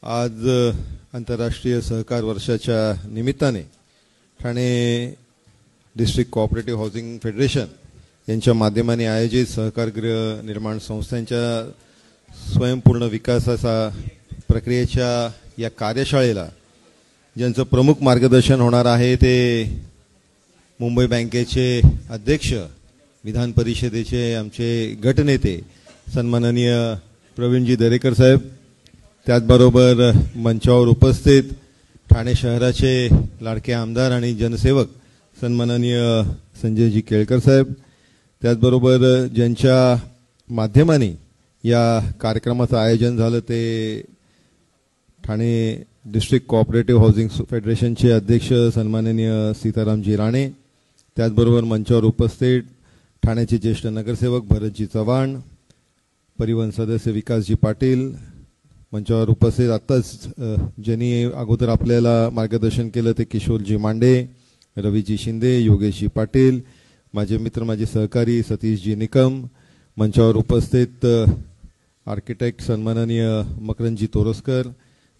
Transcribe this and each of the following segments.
आज आंतरराष्ट्रीय सहकार वर्षाच्या निमित्ताने Thane district cooperative housing federation यांच्या माध्यमाने आयोजित सहकार गृह निर्माण संस्थांच्या स्वयंपूर्ण विकासाचा प्रक्रियेच्या या कार्यशाळेला ज्यांचं प्रमुख मार्गदर्शन होणार आहे ते मुंबई बँकेचे अध्यक्ष, विधान परिषदेचे आमचे गटनेते सन्माननीय प्रवीणजी दरेकर साहेब, त्याचबरोबर मंचावर उपस्थित ठाणे शहराचे लाडके आमदार आणि जनसेवक सन्माननीय संजयजी केळकर साहेब, त्याचबरोबर ज्यांच्या माध्यमाने या कार्यक्रमाचं आयोजन झालं ते ठाणे डिस्ट्रिक्ट कोऑपरेटिव्ह हाऊसिंग फेडरेशनचे अध्यक्ष सन्माननीय सीतारामजी राणे, त्याचबरोबर मंचावर उपस्थित ठाण्याचे ज्येष्ठ नगरसेवक भरतजी चव्हाण, परिवहन सदस्य विकासजी पाटील, मंचावर उपस्थित आत्ताच ज्यांनी अगोदर आपल्याला मार्गदर्शन केलं ते किशोरजी मांडे, रवीजी शिंदे, योगेशजी पाटील, माझे मित्र माझे सहकारी सतीशजी निकम, मंचावर उपस्थित आर्किटेक्ट सन्माननीय मकरंदजी तोरसकर,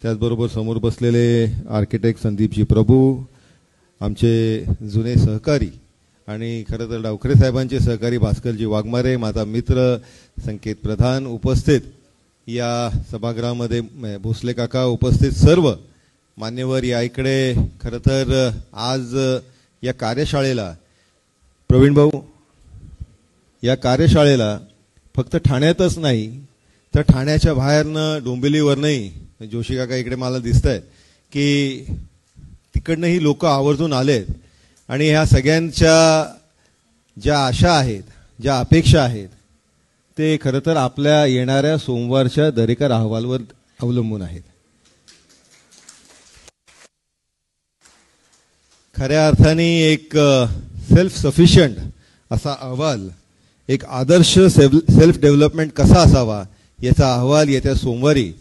त्याचबरोबर समोर बसलेले आर्किटेक्ट संदीपजी प्रभू, आमचे जुने सहकारी आणि खरं तर डावखरे साहेबांचे सहकारी भास्करजी वाघमारे, माझा मित्र संकेत प्रधान उपस्थित, या सभागृहामध्ये भोसले काका उपस्थित, सर्व मान्यवर या इकडे. खरं तर आज या कार्यशाळेला प्रवीण भाऊ या कार्यशाळेला फक्त ठाण्यातच नाही तर ठाण्याच्या बाहेरनं डोंबिवलीवरनंही, जोशी काका इकडे मला दिसत आहे की तिकडनंही लोक आवर्जून आलेत आणि ह्या सगळ्यांच्या ज्या आशा आहेत, ज्या अपेक्षा आहेत ते खरं तर आपल्या येणाऱ्या सोमवारच्या दरेकर अहवालवर अवलंबून आहेत. खऱ्या अर्थाने एक सेल्फ सफिशियंट असा अहवाल, एक आदर्श सेल्फ डेव्हलपमेंट कसा असावा याचा अहवाल येत्या सोमवारी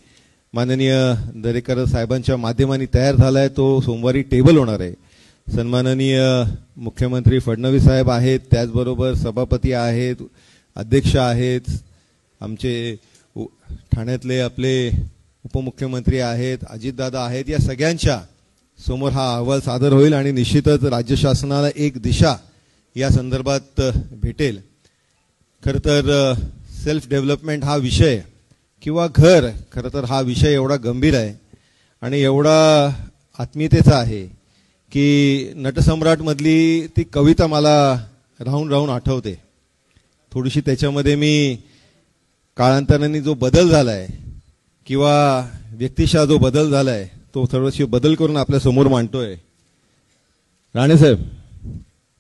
माननीय दरेकर साहेबांच्या माध्यमाने तयार झाला आहे. तो सोमवारी टेबल होणार आहे. सन्माननीय मुख्यमंत्री फडणवीस साहेब आहेत, त्याचबरोबर सभापती आहेत, अध्यक्ष आहेत, आमचे ठाण्यातले आपले उपमुख्यमंत्री आहेत, अजितदादा आहेत, या सगळ्यांच्या समोर हा अहवाल सादर होईल आणि निश्चितच राज्य शासनाला एक दिशा या संदर्भात भेटेल. खरं तर सेल्फ डेव्हलपमेंट हा विषय किंवा घर, खरं तर हा विषय एवढा गंभीर आहे आणि एवढा आत्मीयतेचा आहे की नटसम्राटमधली ती कविता मला राहून राहून आठवते. थोडीशी त्याच्यामध्ये मी काळांतराने जो बदल झाला आहे किंवा व्यक्तिशः जो बदल झाला आहे तो थोडीशी बदल करून आपल्या समोर मांडतोय. राणेसाहेब,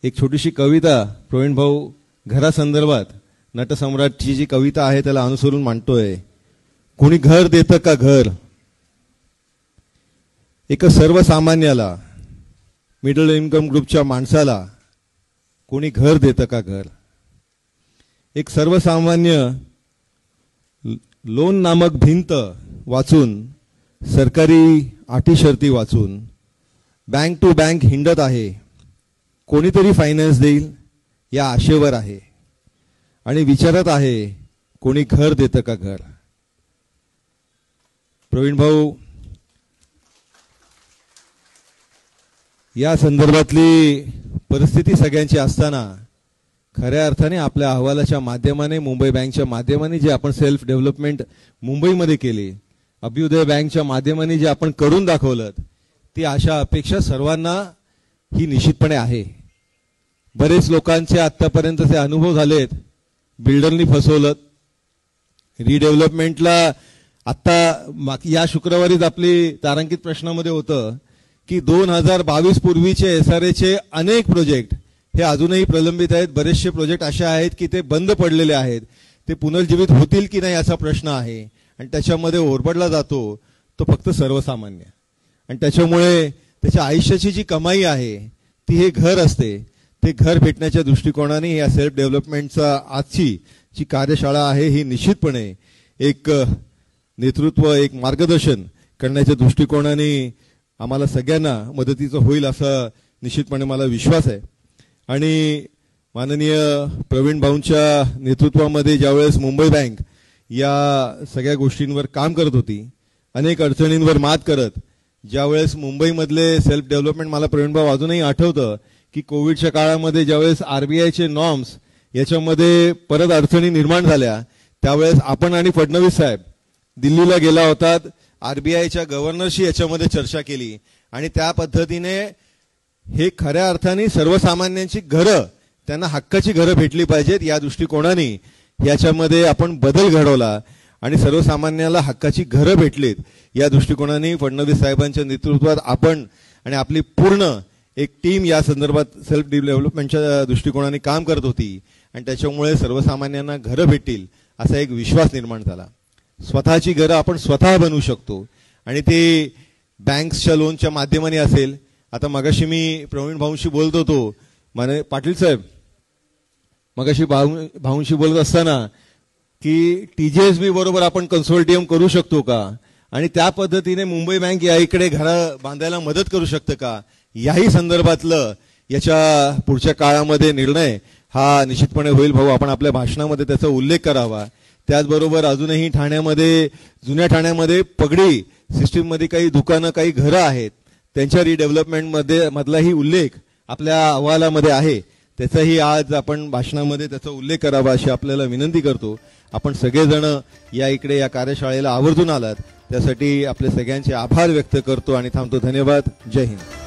एक छोटीशी कविता प्रवीण भाऊ घरासंदर्भात नटसम्राटची जी कविता आहे त्याला अनुसरून मांडतोय. कोणी घर देतं का घर, एक सर्वसामान्याला, मिडल इन्कम ग्रुपच्या माणसाला कोणी घर देतं का घर. एक सर्वसामान्य लोन नामक भिंत वाचून, सरकारी अटी शर्ती वाचून बँक टू बँक हिंडत आहे. कोणीतरी फायनान्स देईल या आशेवर आहे आणि विचारत आहे कोणी घर देतं का घर. प्रवीण भाऊ, या संदर्भातली परिस्थिती सगळ्यांची असताना खऱ्या अर्थाने आपल्या अहवालाच्या माध्यमाने, मुंबई बँकच्या माध्यमाने जे आपण सेल्फ डेव्हलपमेंट मुंबईमध्ये केली, अभ्युदय बँकच्या माध्यमाने जे आपण करून दाखवलं, ती आशा अपेक्षा सर्वांना ही निश्चितपणे आहे. बरेच लोकांचे आतापर्यंतचे अनुभव झालेत. बिल्डरनी फसवलं, रिडेव्हलपमेंटला आत्ता या शुक्रवारीच आपली तारांकित प्रश्नामध्ये होतं की 2022 पूर्वीचे SRAचे अनेक प्रोजेक्ट हे अजूनही प्रलंबित आहेत. बरेचसे प्रोजेक्ट असे आहेत की ते बंद पडलेले आहेत. ते पुनर्जीवित होतील की नाही असा प्रश्न आहे आणि त्याच्यामध्ये ओरबडला जातो तो फक्त सर्वसामान्य. आणि त्याच्यामुळे त्याच्या आयुष्याची जी कमाई आहे ती हे घर असते. ते घर भेटण्याच्या दृष्टिकोनाने या सेल्फ डेव्हलपमेंटचा आजची जी कार्यशाळा आहे ही निश्चितपणे एक नेतृत्व, एक मार्गदर्शन करण्याच्या दृष्टिकोनाने आम्हाला सगळ्यांना मदतीचं होईल असा निश्चितपणे मला विश्वास आहे. आणि माननीय प्रवीण भाऊंच्या नेतृत्वामध्ये ज्यावेळेस मुंबई बँक या सगळ्या गोष्टींवर काम करत होती अनेक अडचणींवर मात करत ज्यावेळेस मुंबईमधले सेल्फ डेव्हलपमेंट, मला प्रवीणभाऊ अजूनही आठवतं की कोविडच्या काळामध्ये ज्यावेळेस आरबीआयचे नॉर्म्स याच्यामध्ये परत अडचणी निर्माण झाल्या, त्यावेळेस आपण आणि फडणवीस साहेब दिल्लीला गेला होतात, आरबीआयच्या गव्हर्नरशी याच्यामध्ये चर्चा केली आणि त्या पद्धतीने हे खऱ्या अर्थाने सर्वसामान्यांची घरं, त्यांना हक्काची घरं भेटली पाहिजेत या दृष्टिकोनाने याच्यामध्ये आपण बदल घडवला आणि सर्वसामान्याला हक्काची घरं भेटलीत या दृष्टिकोनाने फडणवीस साहेबांच्या नेतृत्वात आपण आणि आपली पूर्ण एक टीम या संदर्भात सेल्फ डेव्हलपमेंटच्या दृष्टिकोनाने काम करत होती आणि त्याच्यामुळे सर्वसामान्यांना घरं भेटतील असा एक विश्वास निर्माण झाला. स्वतःची घरं आपण स्वतः बनवू शकतो आणि ते बँक्सच्या लोनच्या माध्यमाने असेल. आता मगाशी मी प्रवीण भाऊंशी बोलत होतो, माने पाटील साहेब मगाशी भाऊंशी बोलत असताना की TJSB बरोबर आपण कन्सोर्टियम करू शकतो का आणि त्या पद्धतीने मुंबई बँक या इकडे घरं बांधायला मदत करू शकतं का, याही संदर्भातलं याच्या पुढच्या काळामध्ये निर्णय हा निश्चितपणे होईल. भाऊ, आपण आपल्या भाषणामध्ये त्याचा उल्लेख करावा. त्याचबरोबर अजूनही ठाण्यामध्ये, जुन्या ठाण्यामध्ये पगडी सिस्टीममध्ये काही दुकानं, काही घरं आहेत, त्यांच्या रिडेव्हलपमेंटमध्ये मधलाही उल्लेख आपल्या अहवालामध्ये आहे. त्याचाही आज आपण भाषणामध्ये त्याचा उल्लेख करावा अशी आपल्याला विनंती करतो. आपण सगळेजण या इकडे या कार्यशाळेला आवर्जून आलात त्यासाठी आपले सगळ्यांचे आभार व्यक्त करतो आणि थांबतो. धन्यवाद. जय हिंद.